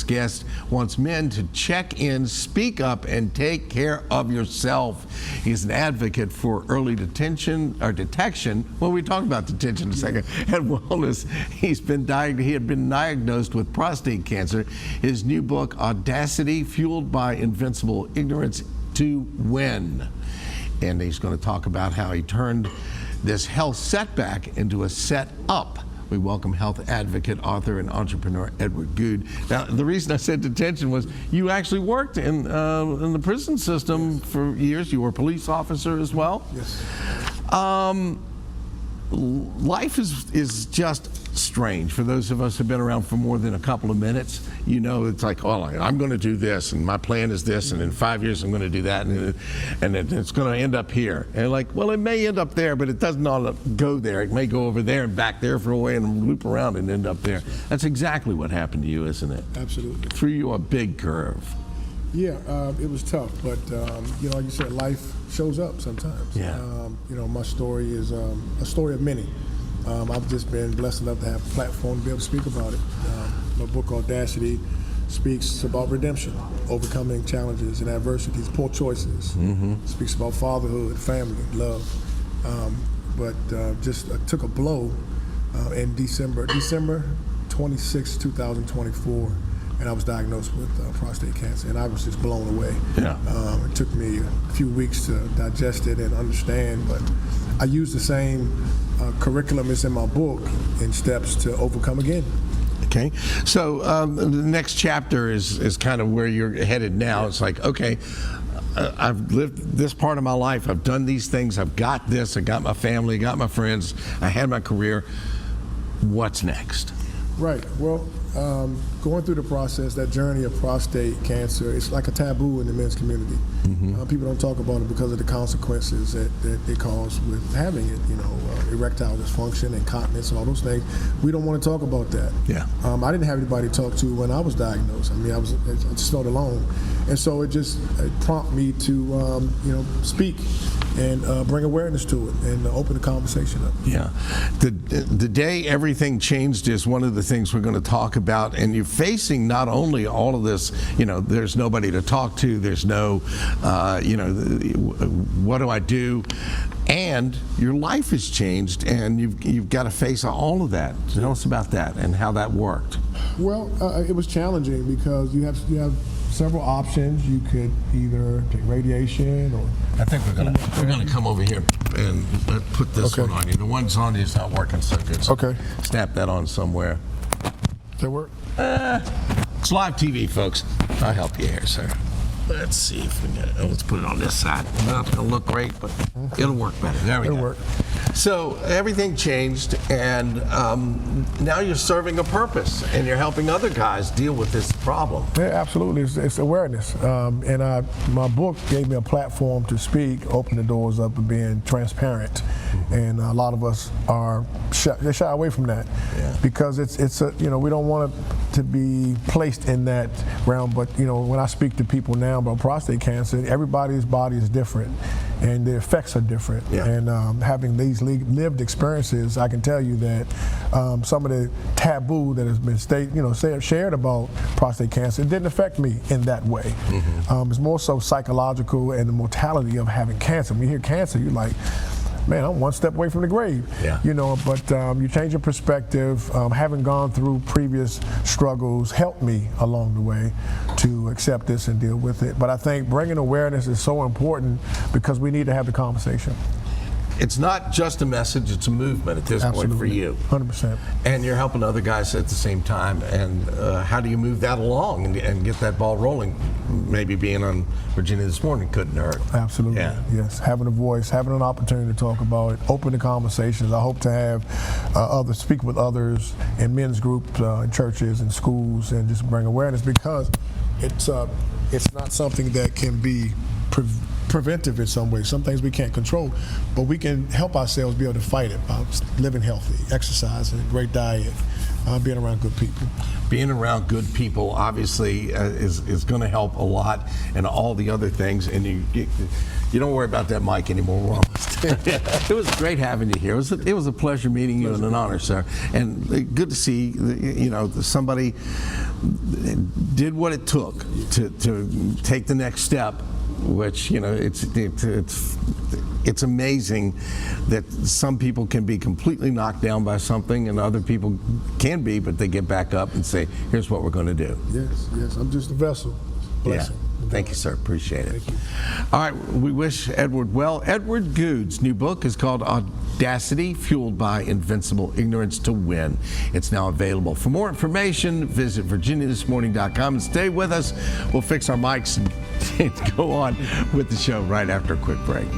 next guest wants men to check in, speak up, and take care of yourself. He's an advocate for early detection. Well, we talked about detention in a second. And wellness. He had been diagnosed with prostate cancer. His new book, Audacity, Fueled by Invincible: Ignorance to Win. And he's going to talk about how he turned this health setback into a set up. We welcome health advocate, author, and entrepreneur Ed Goode. Now, the reason I said detention was you actually worked in the prison system for years. You were a police officer as well. Yes. Life is just strange. For those of us who've been around for more than a couple of minutes, you know, it's like, oh, I'm going to do this, and my plan is this, and in 5 years I'm going to do that, and it's going to end up here. And like, well, it may end up there, but it doesn't all go there. It may go over there and back there for a way and loop around and end up there. That's exactly what happened to you, isn't it? Absolutely. Threw you a big curve. Yeah, it was tough, but you know, like you said, life shows up sometimes. Yeah. You know, my story is a story of many. I've just been blessed enough to have a platform to be able to speak about it. My book, Audacity, speaks about redemption, overcoming challenges and adversities, poor choices. Mm-hmm. Speaks about fatherhood, family, love. But just took a blow in December 26, 2024. And I was diagnosed with prostate cancer, and I was just blown away. Yeah. It took me a few weeks to digest it and understand, but I used the same curriculum as in my book in steps to overcome again. Okay, so the next chapter is kind of where you're headed now. It's like, okay, I've lived this part of my life. I've done these things. I've got this. I got my family, got my friends. I had my career. What's next? Right. Well, going through the process, that journey of prostate cancer, it's like a taboo in the men's community. Mm-hmm. People don't talk about it because of the consequences that it causes with having it. You know, erectile dysfunction, incontinence, all those things. We don't want to talk about that. Yeah. I didn't have anybody to talk to when I was diagnosed. I mean, I just felt alone, and so it prompted me to you know, speak and bring awareness to it and open the conversation up. Yeah. The day everything changed is one of the things we're going to talk about, and you're facing not only all of this, you know, there's nobody to talk to, there's no, you know, what do I do? And your life has changed, and you've got to face all of that. Tell us about that and how that worked. Well, it was challenging because you have several options. You could either take radiation, or I think we're gonna come over here and put this one on you. The one's on you is not working so good. So okay. Snap that on somewhere. Does that work? It's live TV, folks. I'll help you here, sir. Let's see if we get it. Let's put it on this side. Not gonna look great, but it'll work better. There we go. It'll work. So everything changed, and now you're serving a purpose, and you're helping other guys deal with this problem. Yeah, absolutely. It's awareness, and my book gave me a platform to speak, open the doors up, and being transparent. And a lot of us are they shy away from that, because it's a, you know, we don't want it to be placed in that realm. But you know, when I speak to people now about prostate cancer, everybody's body is different, and the effects are different. Yeah. And having these lived experiences, I can tell you that some of the taboo that has been shared about prostate cancer, it didn't affect me in that way. Mm-hmm. It's more so psychological and the mortality of having cancer. When you hear cancer, you're like, man, I'm one step away from the grave. Yeah. You know, but you change your perspective. Having gone through previous struggles helped me along the way to accept this and deal with it. But I think bringing awareness is so important because we need to have the conversation. It's not just a message, it's a movement at this point for you. 100%. And you're helping other guys at the same time. And how do you move that along and get that ball rolling? Maybe being on Virginia This Morning couldn't hurt. Absolutely. Yeah. Yes. Having a voice, having an opportunity to talk about it, open the conversations. I hope to have speak with others in men's groups, in churches and schools, and just bring awareness, because it's not something that can be preventive in some way. Some things we can't control, but we can help ourselves be able to fight it by living healthy, exercising, great diet, Being around good people. Being around good people obviously is going to help a lot, and all the other things. And you don't worry about that mic anymore. We're almost. It was great having you here. It was a pleasure meeting you, and an honor, sir. And good to see somebody did what it took to take the next step. Which it's amazing that some people can be completely knocked down by something, and other people can be, but they get back up and say, "Here's what we're going to do." Yes. I'm just a vessel. Blessing. Yeah. Thank you, sir. Appreciate it. Thank you. All right, we wish Edward well. Edward Goode's new book is called Audacity, Fueled by Invincible Ignorance to Win. It's now available. For more information, visit virginiathismorning.com and stay with us. We'll fix our mics and go on with the show right after a quick break.